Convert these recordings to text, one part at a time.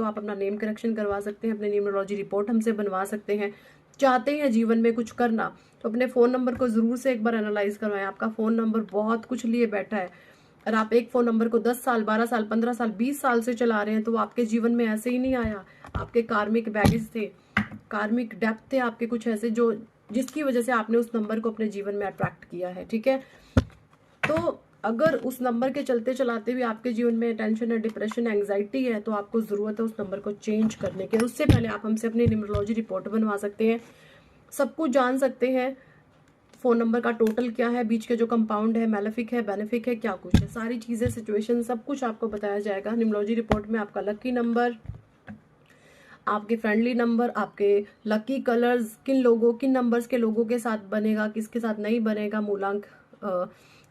तो आप अपना नेम करेक्शन करवा सकते हैं, अपने न्यूमरोलॉजी रिपोर्ट हमसे बनवा सकते हैं। चाहते हैं जीवन में कुछ करना तो अपने फ़ोन नंबर को ज़रूर से एक बार एनालाइज करवाएं। आपका फ़ोन नंबर बहुत कुछ लिए बैठा है। और आप एक फ़ोन नंबर को 10 साल, 12 साल, 15 साल, 20 साल से चला रहे हैं तो वो आपके जीवन में ऐसे ही नहीं आया। आपके कार्मिक बैगेज थे, कार्मिक डेप्थ थे आपके कुछ ऐसे, जो जिसकी वजह से आपने उस नंबर को अपने जीवन में अट्रैक्ट किया है। ठीक है, तो अगर उस नंबर के चलते चलाते हुए आपके जीवन में टेंशन है, डिप्रेशन, एंग्जाइटी है, तो आपको ज़रूरत है उस नंबर को चेंज करने की। उससे पहले आप हमसे अपनी न्यूमरोलॉजी रिपोर्ट बनवा सकते हैं, सब कुछ जान सकते हैं। फ़ोन नंबर का टोटल क्या है, बीच के जो कंपाउंड है, मैलेफिक है, बेनिफिक है, क्या कुछ है, सारी चीज़ें, सिचुएशन, सब कुछ आपको बताया जाएगा। न्यूमरोलॉजी रिपोर्ट में आपका लकी नंबर, आपके फ्रेंडली नंबर, आपके लकी कलर्स, किन लोगों, किन नंबर्स के लोगों के साथ बनेगा, किसके साथ नहीं बनेगा, मूलांक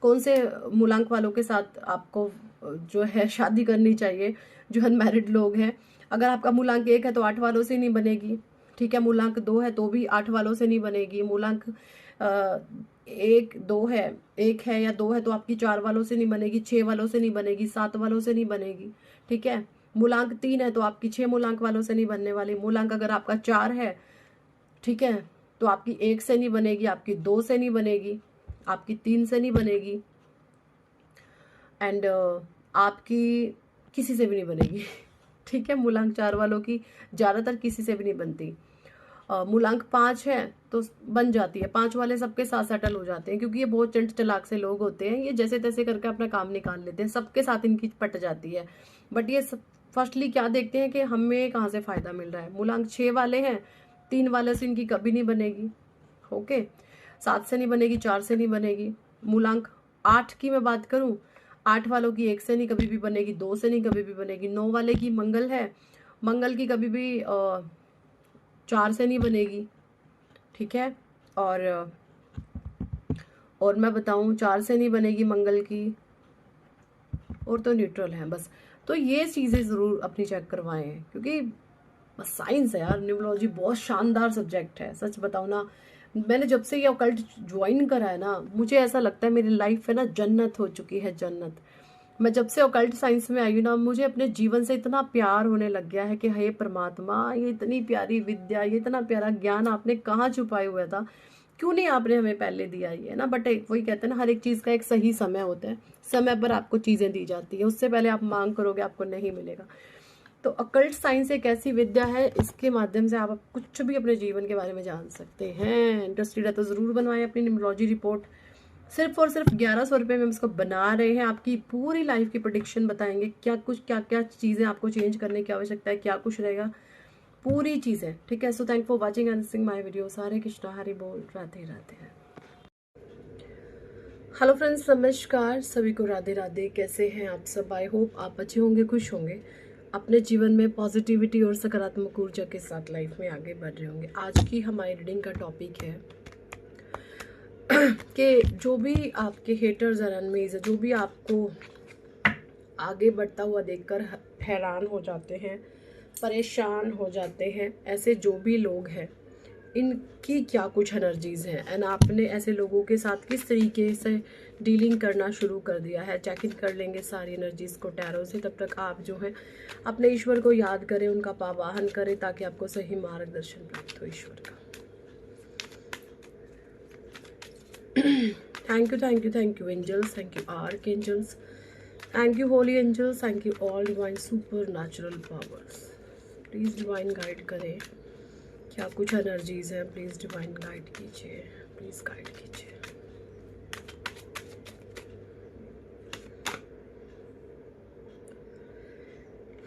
कौन से मूलांक वालों के साथ आपको जो है शादी करनी चाहिए, जो अनमैरिड लोग हैं। अगर आपका मूलांक 1 है तो 8 वालों से नहीं बनेगी। ठीक है, मूलांक 2 है तो भी 8 वालों से नहीं बनेगी। मूलांक 1 है या 2 है तो आपकी 4 वालों से नहीं बनेगी, 6 वालों से नहीं बनेगी, 7 वालों से नहीं बनेगी। ठीक है, मूलांक 3 है तो आपकी 6 मूलांक वालों से नहीं बनने वाली। मूलांक अगर आपका 4 है, ठीक है, तो आपकी 1 से नहीं बनेगी, आपकी 2 से नहीं बनेगी, आपकी 3 से नहीं बनेगी, एंड आपकी किसी से भी नहीं बनेगी। ठीक है, मूलांक 4 वालों की ज़्यादातर किसी से भी नहीं बनती। मूलांक 5 है तो बन जाती है, 5 वाले सबके साथ सेटल हो जाते हैं, क्योंकि ये बहुत चंट चलाक से लोग होते हैं। ये जैसे तैसे करके अपना काम निकाल लेते हैं, सबके साथ इनकी पट जाती है। बट ये फर्स्टली क्या देखते हैं कि हमें कहाँ से फ़ायदा मिल रहा है। मूलांक 6 वाले हैं, 3 वाले से इनकी कभी नहीं बनेगी। ओके, 7 से नहीं बनेगी, 4 से नहीं बनेगी। मूलांक 8 की मैं बात करूं, 8 वालों की 1 से नहीं कभी भी बनेगी, 2 से नहीं कभी भी बनेगी। 9 वाले की मंगल है, मंगल की कभी भी 4 से नहीं बनेगी। ठीक है, और मैं बताऊं 4 से नहीं बनेगी मंगल की, और तो न्यूट्रल है बस। तो ये चीज़ें ज़रूर अपनी चेक करवाएं, क्योंकि बस साइंस है यार, न्यूमरोलॉजी बहुत शानदार सब्जेक्ट है। सच बताऊं ना, मैंने जब से ये ऑकल्ट ज्वाइन करा है ना, मुझे ऐसा लगता है मेरी लाइफ है ना जन्नत हो चुकी है, जन्नत। मैं जब से ऑकल्ट साइंस में आई हूँ ना, मुझे अपने जीवन से इतना प्यार होने लग गया है कि हे परमात्मा, ये इतनी प्यारी विद्या, ये इतना प्यारा ज्ञान आपने कहाँ छुपाया हुआ था, क्यों नहीं आपने हमें पहले दिया ये ना। बट वही कहते हैं ना, हर एक चीज़ का एक सही समय होता है, समय पर आपको चीज़ें दी जाती है, उससे पहले आप मांग करोगे आपको नहीं मिलेगा। तो अकल्ट साइंस एक ऐसी विद्या है, इसके माध्यम से आप कुछ भी अपने जीवन के बारे में जान सकते हैं। इंटरेस्टेड है तो ज़रूर बनवाएं अपनी न्यूमरोलॉजी रिपोर्ट। सिर्फ और सिर्फ 1100 रुपये में हम इसको बना रहे हैं। आपकी पूरी लाइफ की प्रेडिक्शन बताएंगे, क्या क्या चीज़ें आपको चेंज करने की आवश्यकता है, क्या कुछ रहेगा, पूरी चीज़ें। ठीक है, so thank for watching and seeing my videos. Hare Krishna, Hari बोल, राधे राधे। हेलो फ्रेंड्स, नमस्कार सभी को, राधे राधे। कैसे हैं आप सब? आई होप आप अच्छे होंगे, खुश होंगे, अपने जीवन में पॉजिटिविटी और सकारात्मक ऊर्जा के साथ लाइफ में आगे बढ़ रहे होंगे। आज की हमारी रीडिंग का टॉपिक है कि जो भी आपके हेटर्स और एनिमीज है, जो भी आपको आगे बढ़ता हुआ देखकर हैरान हो जाते हैं, परेशान हो जाते हैं, ऐसे जो भी लोग हैं, इनकी क्या कुछ एनर्जीज हैं, एंड आपने ऐसे लोगों के साथ किस तरीके से डीलिंग करना शुरू कर दिया है। चेक इन कर लेंगे सारी एनर्जीज को टैरो से। तब तक आप जो है अपने ईश्वर को याद करें, उनका पावाहन करें, ताकि आपको सही मार्गदर्शन प्राप्त हो ईश्वर का। Thank you angels, thank you archangels, thank you holy angels, thank you all divine supernatural powers. Please divine guide करें, क्या कुछ एनर्जीज हैं, प्लीज़ डिवाइन गाइड कीजिए, प्लीज़ गाइड कीजिए।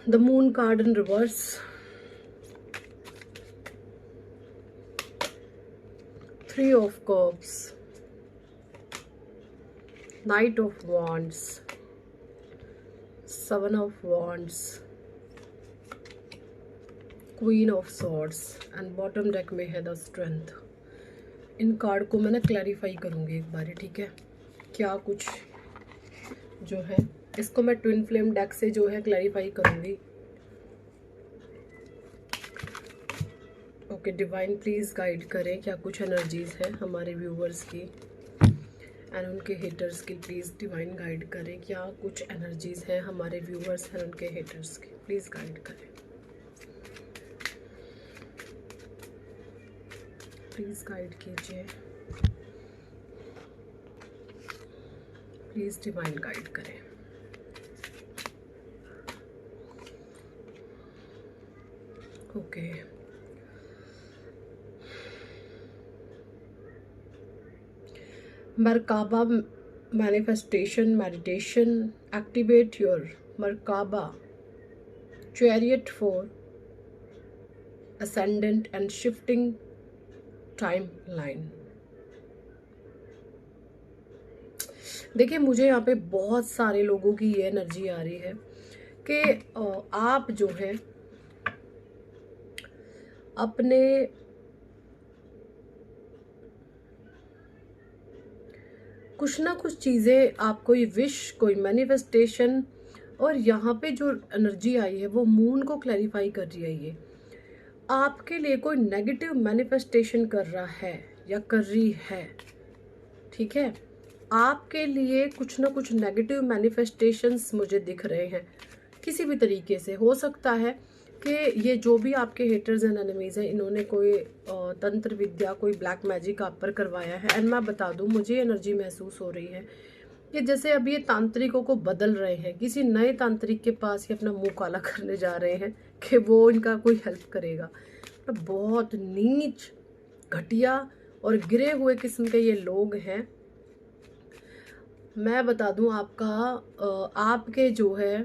The moon card in reverse, three of cups, knight of wands, seven of wands, queen of swords, and bottom deck में है the strength. In card को मैं ना क्लैरिफाई करूँगी एक बार, ठीक है, क्या कुछ जो है, इसको मैं ट्विन फ्लेम डेक से जो है क्लैरिफाई करूँगी। ओके, डिवाइन प्लीज़ गाइड करें, क्या कुछ एनर्जीज है हमारे व्यूवर्स की एंड उनके हेटर्स की। प्लीज़ डिवाइन गाइड करें, क्या कुछ एनर्जीज है हमारे व्यूवर्स एंड उनके हेटर्स की, प्लीज़ गाइड करें। प्लीज़ गाइड कीजिए, प्लीज़ डिवाइन गाइड करें। Okay, merkaba manifestation meditation, activate your Merkaba chariot for ascendant and shifting timeline। देखिए, मुझे यहाँ पे बहुत सारे लोगों की ये एनर्जी आ रही है कि आप जो है अपने कुछ ना कुछ चीज़ें, आप कोई विश, कोई मैनिफेस्टेशन, और यहाँ पे जो एनर्जी आई है वो मून को क्लैरिफाई कर रही है। ये आपके लिए कोई नेगेटिव मैनिफेस्टेशन कर रहा है या कर रही है, ठीक है। आपके लिए कुछ ना कुछ नेगेटिव मैनिफेस्टेशंस मुझे दिख रहे हैं किसी भी तरीके से। हो सकता है कि ये जो भी आपके हेटर्स एंड एनिमीज हैं, इन्होंने कोई तंत्र विद्या, कोई ब्लैक मैजिक आप पर करवाया है। एंड मैं बता दूं, मुझे एनर्जी महसूस हो रही है कि जैसे अब ये तांत्रिकों को बदल रहे हैं, किसी नए तांत्रिक के पास ये अपना मुंह काला करने जा रहे हैं कि वो इनका कोई हेल्प करेगा। तो बहुत नीच, घटिया और गिरे हुए किस्म के ये लोग हैं। मैं बता दूं, आपके जो है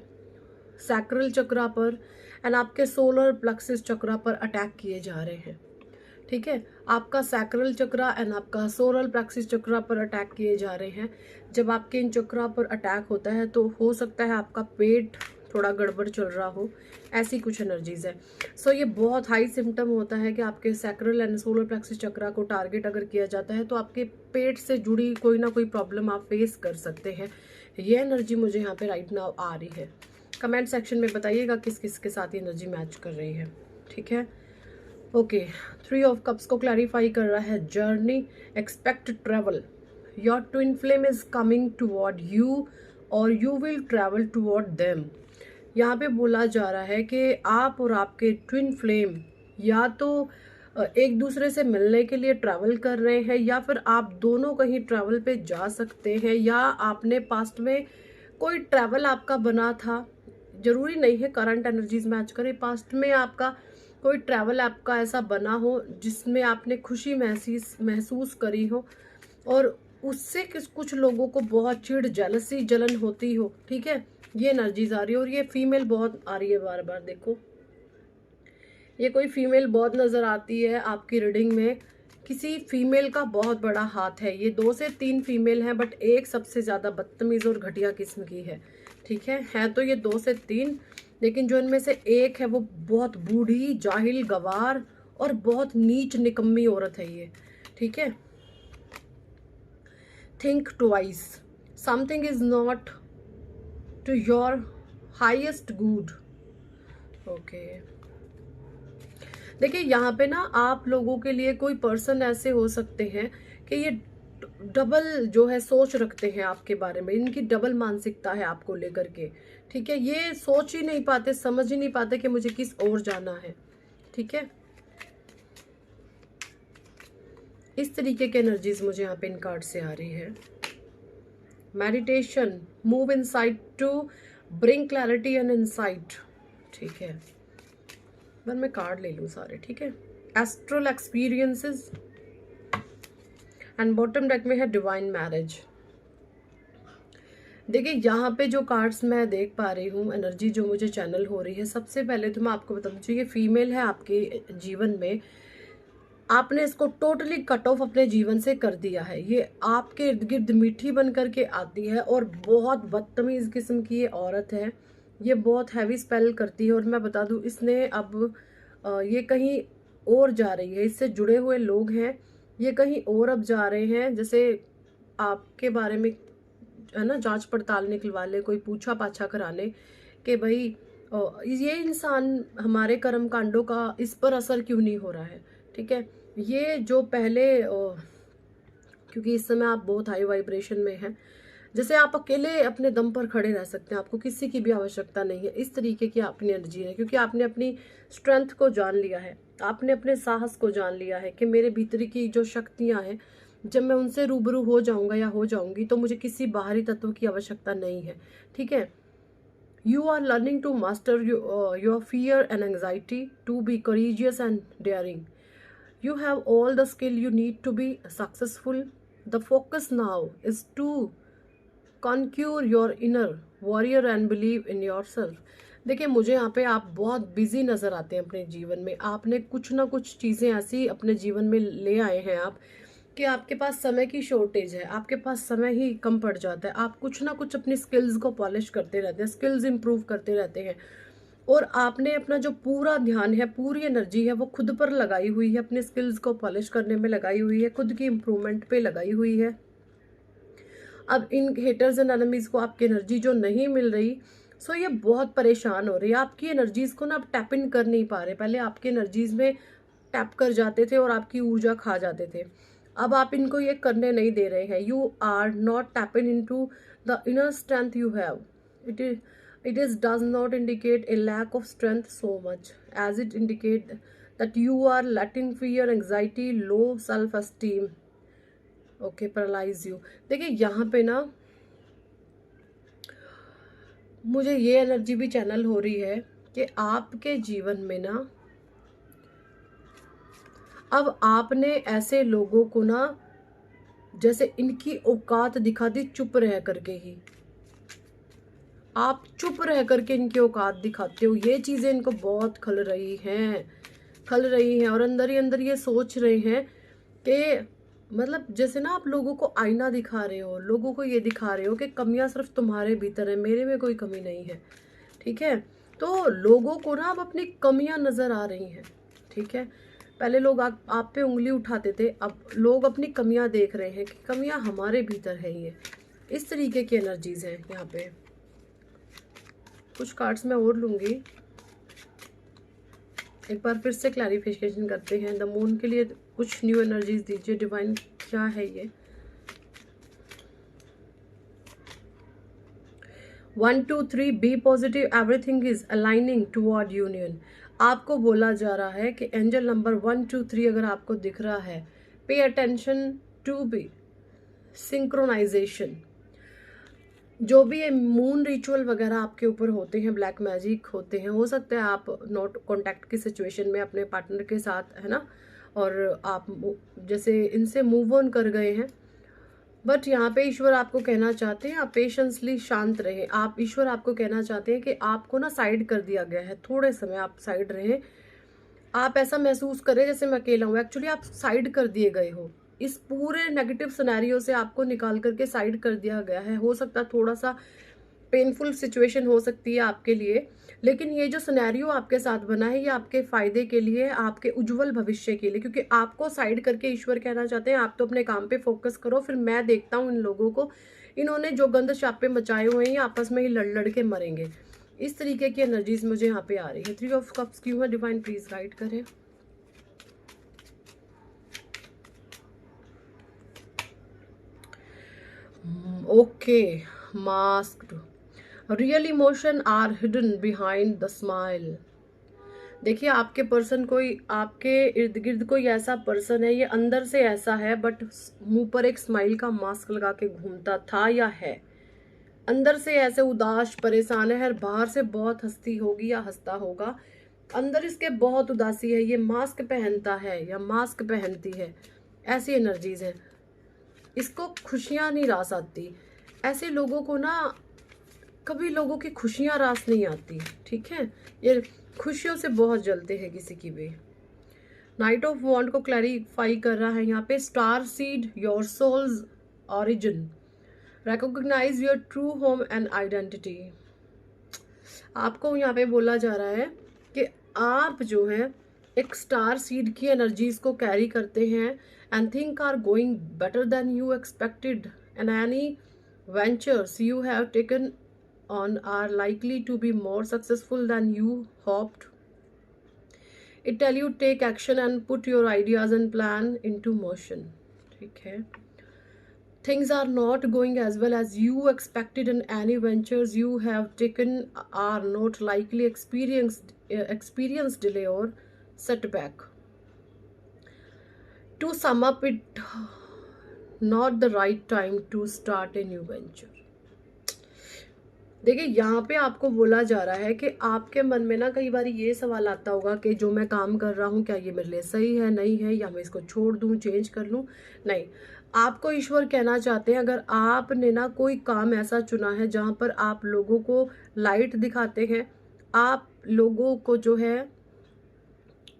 सैक्रल चक्रा पर एंड आपके सोलर प्लेक्सिस चक्रा पर अटैक किए जा रहे हैं, ठीक है। आपका सैक्रल चक्रा एंड आपका सोलर प्लेक्सिस चक्रा पर अटैक किए जा रहे हैं। जब आपके इन चक्रा पर अटैक होता है तो हो सकता है आपका पेट थोड़ा गड़बड़ चल रहा हो, ऐसी कुछ एनर्जीज है। सो ये बहुत हाई सिम्टम होता है कि आपके सैक्रल एंड सोलर प्लेक्सिस चक्रा को टारगेट अगर किया जाता है तो आपके पेट से जुड़ी कोई ना कोई प्रॉब्लम आप फेस कर सकते हैं। ये एनर्जी मुझे यहाँ पे राइट नाउ आ रही है। कमेंट सेक्शन में बताइएगा किस किस के साथ एनर्जी मैच कर रही है, ठीक है। ओके, 3 ऑफ कप्स को क्लैरिफाई कर रहा है journey, expect travel, your twin flame is coming toward you और you will travel toward them. यहाँ पे बोला जा रहा है कि आप और आपके ट्विन फ्लेम या तो एक दूसरे से मिलने के लिए ट्रैवल कर रहे हैं, या फिर आप दोनों कहीं ट्रैवल पे जा सकते हैं, या आपने पास्ट में कोई ट्रैवल आपका बना था। जरूरी नहीं है करंट एनर्जीज मैच करे, पास्ट में आपका कोई ट्रैवल आपका ऐसा बना हो जिसमें आपने खुशी महसूस करी हो और उससे कुछ लोगों को बहुत चिढ़, जेलसी, जलन होती हो, ठीक है। ये एनर्जीज आ रही है और ये फीमेल बहुत आ रही है बार बार। देखो, ये कोई फीमेल बहुत नजर आती है आपकी रीडिंग में। किसी फीमेल का बहुत बड़ा हाथ है। ये 2 से 3 फीमेल हैं, बट एक सबसे ज्यादा बदतमीज और घटिया किस्म की है, ठीक है तो ये 2 से 3, लेकिन जो इनमें से एक है वो बहुत बूढ़ी, जाहिल, गवार और बहुत नीच निकम्मी औरत है ये, ठीक है। Think twice, something is not to your highest good. Okay, देखिए यहाँ पे ना आप लोगों के लिए कोई पर्सन ऐसे हो सकते हैं कि ये डबल जो है सोच रखते हैं आपके बारे में। इनकी डबल मानसिकता है आपको लेकर के, ठीक है। ये सोच ही नहीं पाते, समझ ही नहीं पाते कि मुझे किस ओर जाना है, ठीक है। इस तरीके के एनर्जीज मुझे यहाँ पे इन कार्ड से आ रही है। Meditation, move inside to bring clarity and insight, ठीक है। मैं कार्ड ले लूं सारे, ठीक है। Astral experiences and bottom deck में है डिवाइन मैरिज। देखिए यहाँ पे जो कार्ड्स मैं देख पा रही हूँ, एनर्जी जो मुझे चैनल हो रही है, सबसे पहले तो मैं आपको बता दूँ, ये फीमेल है आपके जीवन में, आपने इसको टोटली कट ऑफ अपने जीवन से कर दिया है। ये आपके इर्द गिर्द मीठी बन करके आती है और बहुत बदतमीज किस्म की ये औरत है। ये बहुत हैवी स्पेल करती है और मैं बता दूं, इसने अब ये कहीं और जा रही है। इससे जुड़े हुए लोग हैं, ये कहीं और अब जा रहे हैं। जैसे आपके बारे में है ना, जांच पड़ताल निकलवा ले, कोई पूछा पाछा कराने कि भाई ये इंसान हमारे कर्म कांडों का इस पर असर क्यों नहीं हो रहा है, ठीक है। ये जो पहले क्योंकि इस समय आप बहुत हाई वाइब्रेशन में हैं, जैसे आप अकेले अपने दम पर खड़े रह सकते हैं, आपको किसी की भी आवश्यकता नहीं है, इस तरीके की अपनी एनर्जी है, क्योंकि आपने अपनी स्ट्रेंथ को जान लिया है। आपने अपने साहस को जान लिया है कि मेरे भीतर की जो शक्तियां हैं, जब मैं उनसे रूबरू हो जाऊंगा या हो जाऊंगी तो मुझे किसी बाहरी तत्व की आवश्यकता नहीं है। ठीक है। You are learning to master your fear and anxiety, to be courageous and daring. You have all the skill you need to be successful. The focus now is to conquer your inner warrior and believe in yourself. देखिए, मुझे यहाँ पे आप बहुत busy नज़र आते हैं अपने जीवन में। आपने कुछ ना कुछ चीज़ें ऐसी अपने जीवन में ले आए हैं आप कि आपके पास समय की शॉर्टेज है, आपके पास समय ही कम पड़ जाता है। आप कुछ ना कुछ अपनी स्किल्स को पॉलिश करते रहते हैं, स्किल्स इंप्रूव करते रहते हैं, और आपने अपना जो पूरा ध्यान है, पूरी एनर्जी है, वो खुद पर लगाई हुई है, अपने स्किल्स को पॉलिश करने में लगाई हुई है, खुद की इम्प्रूवमेंट पे लगाई हुई है। अब इन हेटर्स एंड एनिमीज को आपकी एनर्जी जो नहीं मिल रही, सो ये बहुत परेशान हो रही है। आपकी एनर्जीज को ना आप टैप इन कर नहीं पा रहे। पहले आपकी एनर्जीज में टैप कर जाते थे और आपकी ऊर्जा खा जाते थे, अब आप इनको ये करने नहीं दे रहे हैं। You are not tapping into the inner strength you have. It does not indicate a lack of strength so much as it indicate that you are letting fear, anxiety, low self-esteem, okay, paralyze you. देखिए, यहाँ पे ना मुझे ये energy भी channel हो रही है कि आपके जीवन में ना अब आपने ऐसे लोगों को ना जैसे इनकी औकात दिखा दी चुप रह करके ही। आप चुप रह करके इनकी औकात दिखाते हो। ये चीज़ें इनको बहुत खल रही हैं और अंदर ही अंदर ये सोच रहे हैं कि मतलब जैसे ना आप लोगों को आईना दिखा रहे हो, लोगों को ये दिखा रहे हो कि कमियां सिर्फ तुम्हारे भीतर है, मेरे में कोई कमी नहीं है। ठीक है। तो लोगों को ना अब अपनी कमियां नज़र आ रही हैं। ठीक है। पहले लोग आप पे उंगली उठाते थे, अब लोग अपनी कमियां देख रहे हैं कि कमियां हमारे भीतर है। ये इस तरीके की एनर्जीज हैं यहाँ पे। कुछ कार्ड्स मैं और लूँगी, एक बार फिर से क्लैरिफिकेशन करते हैं। द मून के लिए कुछ न्यू एनर्जीज दीजिए डिवाइन, क्या है ये। 1 2 3 be positive, everything is aligning toward union. आपको बोला जा रहा है कि एंजल नंबर 1 2 3 अगर आपको दिख रहा है, pay attention to be synchronisation. जो भी ये मून रिचुअल वगैरह आपके ऊपर होते हैं, ब्लैक मैजिक होते हैं, हो सकता है आप नॉट कॉन्टैक्ट की सिचुएशन में अपने पार्टनर के साथ, है ना, और आप जैसे इनसे मूव ऑन कर गए हैं, बट यहाँ पे ईश्वर आपको कहना चाहते हैं आप पेशेंसली शांत रहे। आप ईश्वर आपको कहना चाहते हैं कि आपको ना साइड कर दिया गया है, थोड़े समय आप साइड रहे। आप ऐसा महसूस करें जैसे मैं अकेला हूँ, एक्चुअली आप साइड कर दिए गए हो। इस पूरे नेगेटिव सिनेरियो से आपको निकाल करके साइड कर दिया गया है। हो सकता है थोड़ा सा पेनफुल सिचुएशन हो सकती है आपके लिए, लेकिन ये जो सिनेरियो आपके साथ बना है ये आपके फायदे के लिए, आपके उज्जवल भविष्य के लिए, क्योंकि आपको साइड करके ईश्वर कहना चाहते हैं आप तो अपने काम पे फोकस करो, फिर मैं देखता हूँ इन लोगों को, इन्होंने जो गंद छापे मचाए हुए हैं ये आपस में ही लड़ लड़ के मरेंगे। इस तरीके की एनर्जीज मुझे यहाँ पे आ रही है। 3 ऑफ कप्स क्यों है डिवाइन, प्लीज गाइड करें। Okay, masked, real emotion are hidden behind the smile. देखिए, आपके पर्सन कोई, आपके इर्द गिर्द कोई ऐसा पर्सन है, ये अंदर से ऐसा है बट मुंह पर एक स्माइल का मास्क लगा के घूमता था या है। अंदर से ऐसे उदास परेशान है, बाहर से बहुत हंसती होगी या हंसता होगा, अंदर इसके बहुत उदासी है, ये मास्क पहनता है या मास्क पहनती है। ऐसी एनर्जीज है, इसको खुशियां नहीं रास आती। ऐसे लोगों को ना कभी लोगों की खुशियां रास नहीं आती। ठीक है। ये खुशियों से बहुत जलते हैं किसी की भी। नाइट ऑफ वॉन्ड को क्लैरिफाई कर रहा है यहाँ पे। Star seed, your soul's origin, recognise your true home and identity. आपको यहाँ पे बोला जा रहा है कि आप जो है एक स्टार सीड की एनर्जीज को कैरी करते हैं and think are going better than you expected and any ventures you have taken on are likely to be more successful than you hoped. It tell you take action and put your ideas and plan into motion. ठीक है। Things are not going as well as you expected and any ventures you have taken are not likely experience delay or setback. To sum up, it not the right time to start a new venture. देखिए यहाँ पे आपको बोला जा रहा है कि आपके मन में ना कई बार ये सवाल आता होगा कि जो मैं काम कर रहा हूँ क्या ये मेरे लिए सही है, नहीं है, या मैं इसको छोड़ दूँ, चेंज कर लूँ। नहीं, आपको ईश्वर कहना चाहते हैं, अगर आपने ना कोई काम ऐसा चुना है जहाँ पर आप लोगों को लाइट दिखाते हैं, आप लोगों को जो है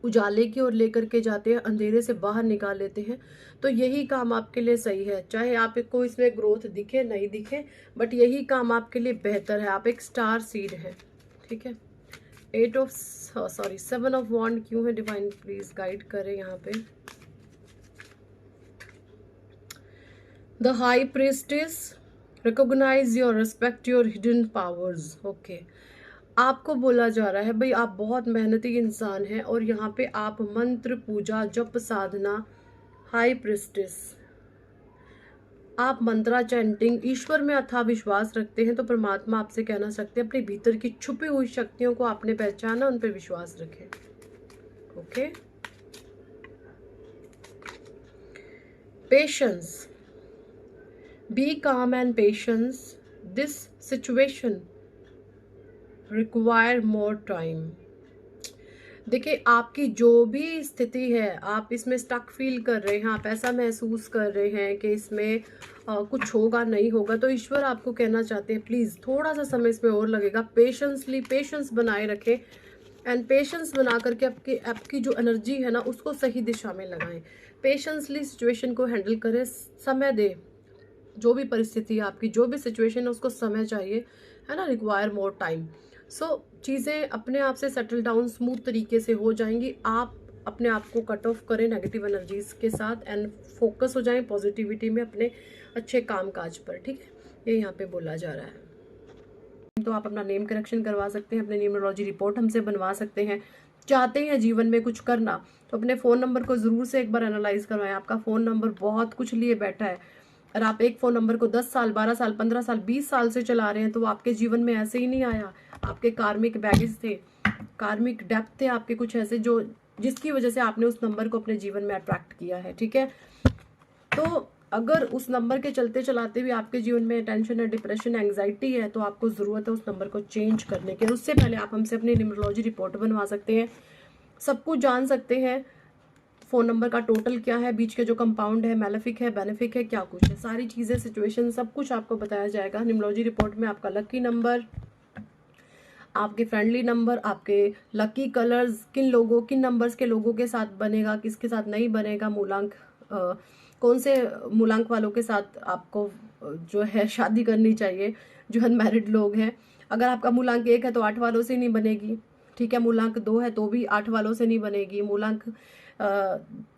उजाले की ओर लेकर के जाते हैं, अंधेरे से बाहर निकाल लेते हैं, तो यही काम आपके लिए सही है। चाहे आपको इसमें ग्रोथ दिखे नहीं दिखे, बट यही काम आपके लिए बेहतर है। आप एक स्टार सीड है, ठीक है। 7 ऑफ वॉन्ड क्यों है? डिवाइन प्लीज गाइड करें यहाँ पे। The high priestess, recognise your, respect your hidden powers. Okay, आपको बोला जा रहा है भाई आप बहुत मेहनती इंसान हैं और यहाँ पे आप मंत्र, पूजा, जप, साधना, हाई प्रिस्टिस, आप मंत्रा चैंटिंग, ईश्वर में अथाह विश्वास रखते हैं, तो परमात्मा आपसे कहना सकते हैं अपने भीतर की छुपी हुई शक्तियों को आपने पहचाना, उन पर विश्वास रखें। ओके, पेशेंस, बी काम and patience, this situation require more time. देखिए आपकी जो भी स्थिति है, आप इसमें स्टक फील कर रहे हैं, आप ऐसा महसूस कर रहे हैं कि इसमें कुछ होगा नहीं होगा, तो ईश्वर आपको कहना चाहते हैं प्लीज़ थोड़ा सा समय इसमें और लगेगा, पेशेंस बनाए रखें, एंड पेशेंस बना करके आपकी जो एनर्जी है ना उसको सही दिशा में लगाएं। पेशेंसली सिचुएशन को हैंडल करें, समय दे, जो भी परिस्थिति है आपकी, जो भी सिचुएशन है उसको समय चाहिए, है ना, रिक्वायर मोर टाइम। सो चीज़ें अपने आप से सेटल डाउन स्मूथ तरीके से हो जाएंगी। आप अपने आप को कट ऑफ करें नेगेटिव एनर्जीज के साथ एंड फोकस हो जाएं पॉजिटिविटी में, अपने अच्छे काम काज पर, ठीक है, ये यहाँ पे बोला जा रहा है। तो आप अपना नेम करेक्शन करवा सकते हैं, अपने न्यूमरोलॉजी रिपोर्ट हमसे बनवा सकते हैं। चाहते हैं जीवन में कुछ करना, तो अपने फ़ोन नंबर को ज़रूर से एक बार एनालाइज करवाएं। आपका फ़ोन नंबर बहुत कुछ लिए बैठा है। अगर आप एक फ़ोन नंबर को 10 साल, 12 साल, 15 साल, 20 साल से चला रहे हैं, तो आपके जीवन में ऐसे ही नहीं आया। आपके कार्मिक बैगेज थे, कार्मिक डेप्थ थे आपके कुछ ऐसे, जो जिसकी वजह से आपने उस नंबर को अपने जीवन में अट्रैक्ट किया है, ठीक है। तो अगर उस नंबर के चलते चलाते हुए आपके जीवन में टेंशन है, डिप्रेशन, एंग्जाइटी है, तो आपको ज़रूरत है उस नंबर को चेंज करने की। उससे पहले आप हमसे अपनी न्यूमरोलॉजी रिपोर्ट बनवा सकते हैं, सब कुछ जान सकते हैं। फ़ोन नंबर का टोटल क्या है, बीच के जो कंपाउंड है, मैलेफिक है, बेनिफिक है, क्या कुछ है, सारी चीज़ें, सिचुएशन, सब कुछ आपको बताया जाएगा। न्यूमरोलॉजी रिपोर्ट में आपका लकी नंबर, आपके फ्रेंडली नंबर, आपके लकी कलर्स, किन नंबर्स के लोगों के साथ बनेगा, किसके साथ नहीं बनेगा, मूलांक कौन से मूलांक वालों के साथ आपको जो है शादी करनी चाहिए, जो अनमैरिड लोग हैं। अगर आपका मूलांक 1 है तो 8 वालों से नहीं बनेगी, ठीक है। मूलांक 2 है तो भी 8 वालों से नहीं बनेगी। मूलांक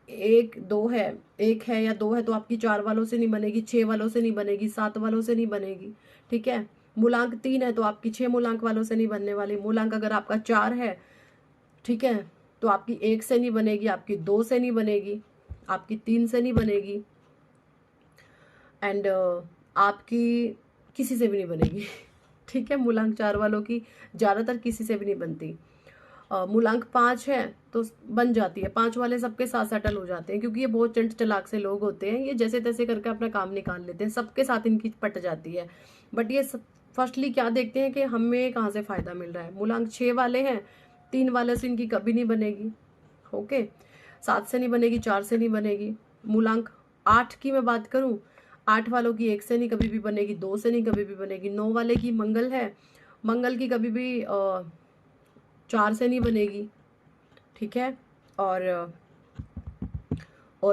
1 है या 2 है तो आपकी 4 वालों से नहीं बनेगी, 6 वालों से नहीं बनेगी, 7 वालों से नहीं बनेगी, ठीक है। मूलांक 3 है तो आपकी 6 मूलांक वालों से नहीं बनने वाली। मूलांक अगर आपका 4 है, ठीक है, तो आपकी 1 से नहीं बनेगी, आपकी 2 से नहीं बनेगी, आपकी 3 से नहीं बनेगी, एंड आपकी किसी से भी नहीं बनेगी, ठीक है। मूलांक 4 वालों की ज़्यादातर किसी से भी नहीं बनती। मूलांक 5 है तो बन जाती है, 5 वाले सबके साथ सेटल हो जाते हैं, क्योंकि ये बहुत चंट चलाक से लोग होते हैं, ये जैसे तैसे करके अपना काम निकाल लेते हैं, सबके साथ इनकी पट जाती है। बट ये फर्स्टली क्या देखते हैं कि हमें कहाँ से फ़ायदा मिल रहा है। मूलांक 6 वाले हैं, 3 वाले से इनकी कभी नहीं बनेगी, ओके, 7 से नहीं बनेगी, 4 से नहीं बनेगी। मूलांक 8 की मैं बात करूँ, 8 वालों की 1 से नहीं कभी भी बनेगी, 2 से नहीं कभी भी बनेगी। 9 वाले की मंगल है, मंगल की कभी भी 4 से नहीं बनेगी, ठीक है। और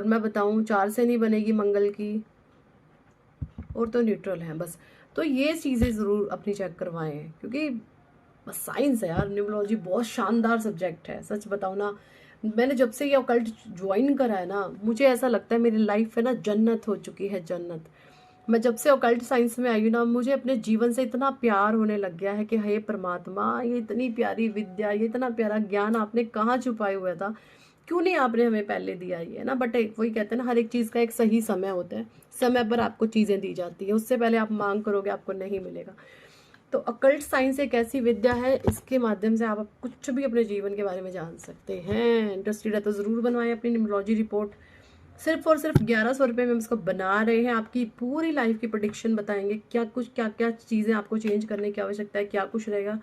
मैं बताऊं 4 से नहीं बनेगी मंगल की, और तो न्यूट्रल है बस। तो ये चीज़ें ज़रूर अपनी चेक करवाएं, क्योंकि बस साइंस है यार, न्यूमरोलॉजी बहुत शानदार सब्जेक्ट है। सच बताऊं ना, मैंने जब से ये ऑकल्ट ज्वाइन करा है ना, मुझे ऐसा लगता है मेरी लाइफ है ना जन्नत हो चुकी है, जन्नत। मैं जब से ऑकल्ट साइंस में आई हूँ ना, मुझे अपने जीवन से इतना प्यार होने लग गया है कि हे परमात्मा, ये इतनी प्यारी विद्या, ये इतना प्यारा ज्ञान आपने कहाँ छुपाए हुआ था, क्यों नहीं आपने हमें पहले दिया, ये ना। बट वही कहते हैं ना, हर एक चीज़ का एक सही समय होता है, समय पर आपको चीज़ें दी जाती है, उससे पहले आप मांग करोगे आपको नहीं मिलेगा। तो अकल्ट साइंस एक ऐसी विद्या है, इसके माध्यम से आप कुछ भी अपने जीवन के बारे में जान सकते हैं। इंटरेस्टेड है तो ज़रूर बनवाएं अपनी न्यूमरोलॉजी रिपोर्ट। सिर्फ और सिर्फ 1100 रुपये में हम इसको बना रहे हैं। आपकी पूरी लाइफ की प्रेडिक्शन बताएंगे, क्या क्या चीज़ें आपको चेंज करने की आवश्यकता है, क्या कुछ रहेगा,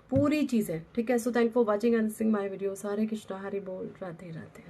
पूरी चीज़ें। ठीक है, so thank for watching and seeing my videos. Hare Krishna, Hari बोल, राधे राधे।